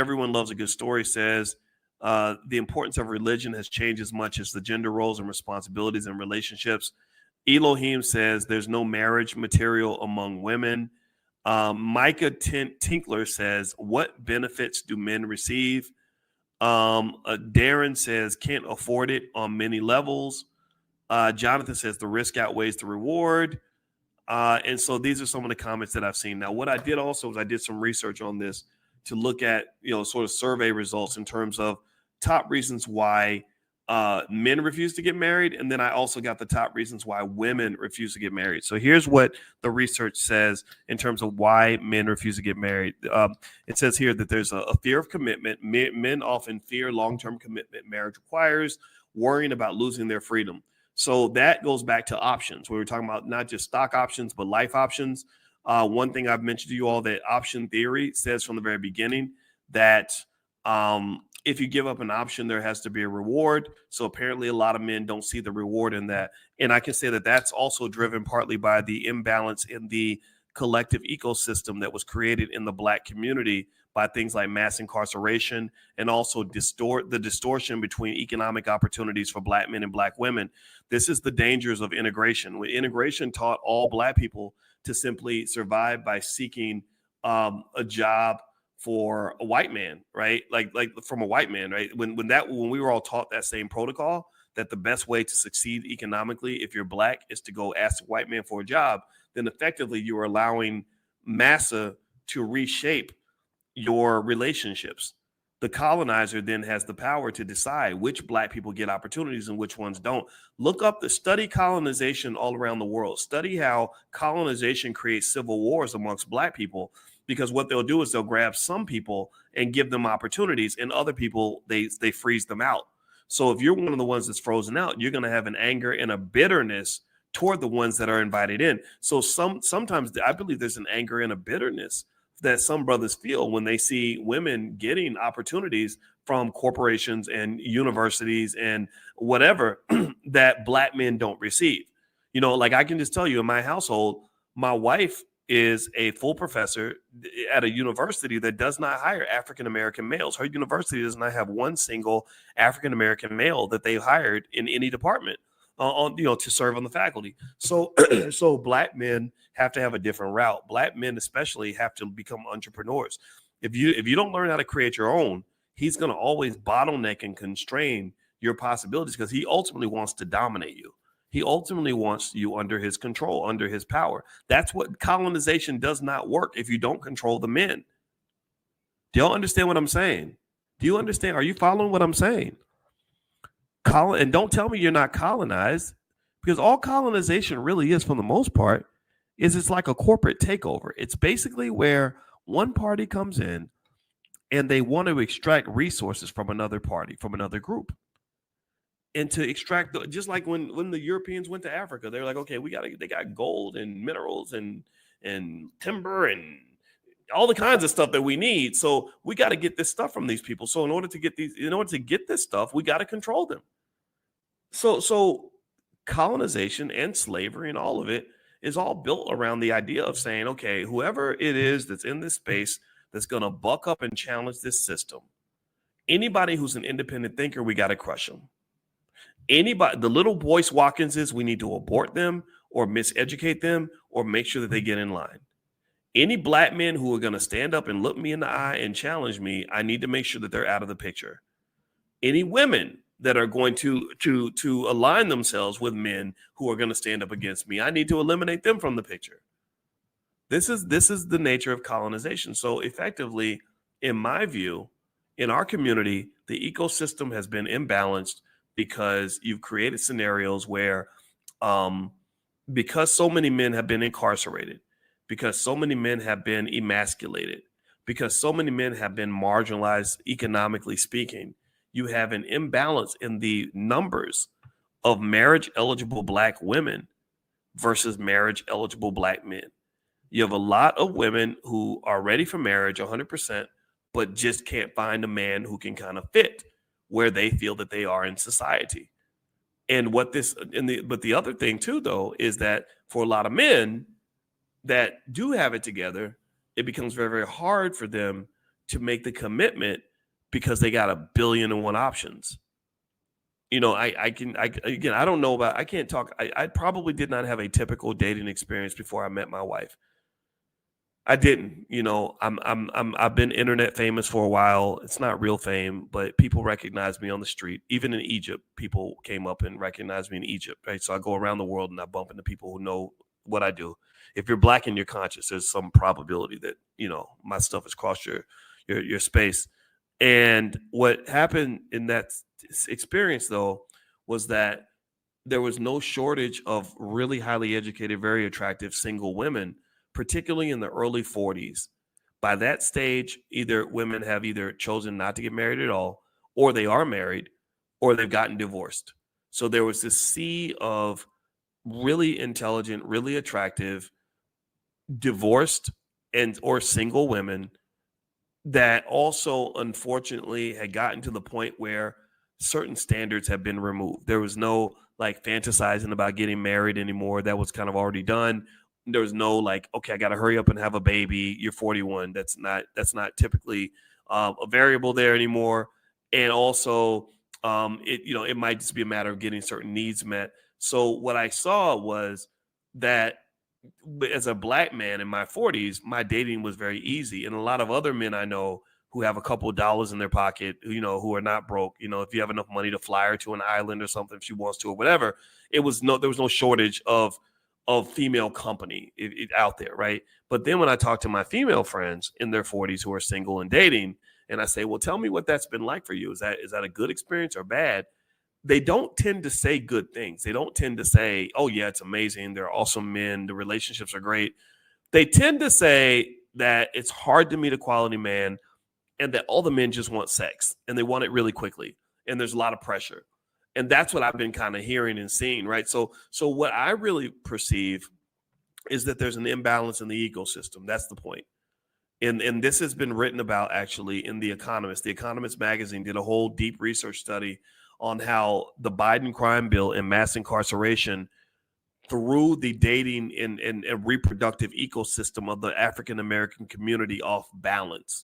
Everyone Loves a Good Story says the importance of religion has changed as much as the gender roles and responsibilities in relationships. Elohim says there's no marriage material among women. Micah Tinkler says, what benefits do men receive? Darren says, can't afford it on many levels. Jonathan says, the risk outweighs the reward. And so these are some of the comments that I've seen. Now, what I did also is I did some research on this to look at, sort of survey results in terms of top reasons why men refuse to get married. And then I also got the top reasons why women refuse to get married. So here's what the research says in terms of why men refuse to get married. It says here that there's a fear of commitment. Men often fear long-term commitment marriage requires, worrying about losing their freedom. So that goes back to options. We were talking about not just stock options, but life options. One thing I've mentioned to you all, that option theory says from the very beginning that if you give up an option, there has to be a reward. So apparently a lot of men don't see the reward in that. And I can say that that's also driven partly by the imbalance in the collective ecosystem that was created in the Black community by things like mass incarceration, and also the distortion between economic opportunities for Black men and Black women. This is the dangers of integration. When integration taught all Black people to simply survive by seeking a job for a white man, right? Like from a white man, right? When we were all taught that same protocol, that the best way to succeed economically if you're Black is to go ask a white man for a job, then effectively you are allowing massa to reshape your relationships. The colonizer then has the power to decide which Black people get opportunities and which ones don't. Look up study colonization all around the world. Study how colonization creates civil wars amongst Black people, because what they'll do is they'll grab some people and give them opportunities, and other people, they freeze them out. So if you're one of the ones that's frozen out, you're going to have an anger and a bitterness toward the ones that are invited in. So sometimes I believe there's an anger and a bitterness that some brothers feel when they see women getting opportunities from corporations and universities and whatever that Black men don't receive. Like I can just tell you, in my household, my wife is a full professor at a university that does not hire African-American males. Her university does not have one single African-American male that they hired in any department to serve on the faculty. So so Black men have to have a different route. Black men especially have to become entrepreneurs. If you don't learn how to create your own, he's going to always bottleneck and constrain your possibilities, because he ultimately wants to dominate you. He ultimately wants you under his control, under his power. That's what colonization does not work if you don't control the men. Do y'all understand what I'm saying? Do you understand? Are you following what I'm saying? And don't tell me you're not colonized, because all colonization really is, for the most part, is it's like a corporate takeover. It's basically where one party comes in and they want to extract resources from another party, from another group. And to extract, just like when the Europeans went to Africa, they're like, okay, they got gold and minerals and timber and all the kinds of stuff that we need. So we got to get this stuff from these people. So in order to get this stuff, we got to control them. So colonization and slavery and all of it is all built around the idea of saying, okay, whoever it is that's in this space that's going to buck up and challenge this system, anybody who's an independent thinker, we got to crush them. Anybody, the little Boyce Watkinses, we need to abort them or miseducate them or make sure that they get in line. Any Black men who are going to stand up and look me in the eye and challenge me, I need to make sure that they're out of the picture. Any women that are going to align themselves with men who are going to stand up against me, I need to eliminate them from the picture. This is the nature of colonization. So effectively, in my view, in our community, the ecosystem has been imbalanced because you've created scenarios where because so many men have been incarcerated, because so many men have been emasculated, because so many men have been marginalized economically speaking, you have an imbalance in the numbers of marriage-eligible Black women versus marriage-eligible Black men. You have a lot of women who are ready for marriage 100%, but just can't find a man who can kind of fit where they feel that they are in society. And but the other thing too, though, is that for a lot of men that do have it together, it becomes very, very hard for them to make the commitment because they got a billion and one options. You know, again, I don't know about, I can't talk. I probably did not have a typical dating experience before I met my wife. I didn't, you know, I've been internet famous for a while. It's not real fame, but people recognize me on the street. Even in Egypt, people came up and recognized me in Egypt, right? So I go around the world and I bump into people who know what I do. If you're black and you're conscious, there's some probability that, you know, my stuff has crossed your space. And what happened in that experience though was that there was no shortage of really highly educated, very attractive single women, particularly in the early 40s. By that stage, either women have either chosen not to get married at all, or they are married, or they've gotten divorced. So there was this sea of really intelligent, really attractive, divorced and or single women that also unfortunately had gotten to the point where certain standards have been removed. There was no like fantasizing about getting married anymore. That was kind of already done. There was no like, okay, I got to hurry up and have a baby. You're 41. That's not typically a variable there anymore. And also, it you know it might just be a matter of getting certain needs met. So what I saw was that as a black man in my 40s, my dating was very easy. And a lot of other men I know who have a couple of dollars in their pocket, you know, who are not broke, you know, if you have enough money to fly her to an island or something, if she wants to or whatever, there was no shortage of female company out there, right? But then when I talk to my female friends in their 40s who are single and dating, and I say, well, tell me what that's been like for you. Is that a good experience or bad? They don't tend to say good things. They don't tend to say, oh, yeah, it's amazing. They're awesome men. The relationships are great. They tend to say that it's hard to meet a quality man and that all the men just want sex and they want it really quickly. And there's a lot of pressure. And that's what I've been kind of hearing and seeing, right? So what I really perceive is that there's an imbalance in the ecosystem. That's the point. And this has been written about actually in The Economist. The Economist magazine did a whole deep research study on how the Biden crime bill and mass incarceration threw the dating and reproductive ecosystem of the African American community off balance.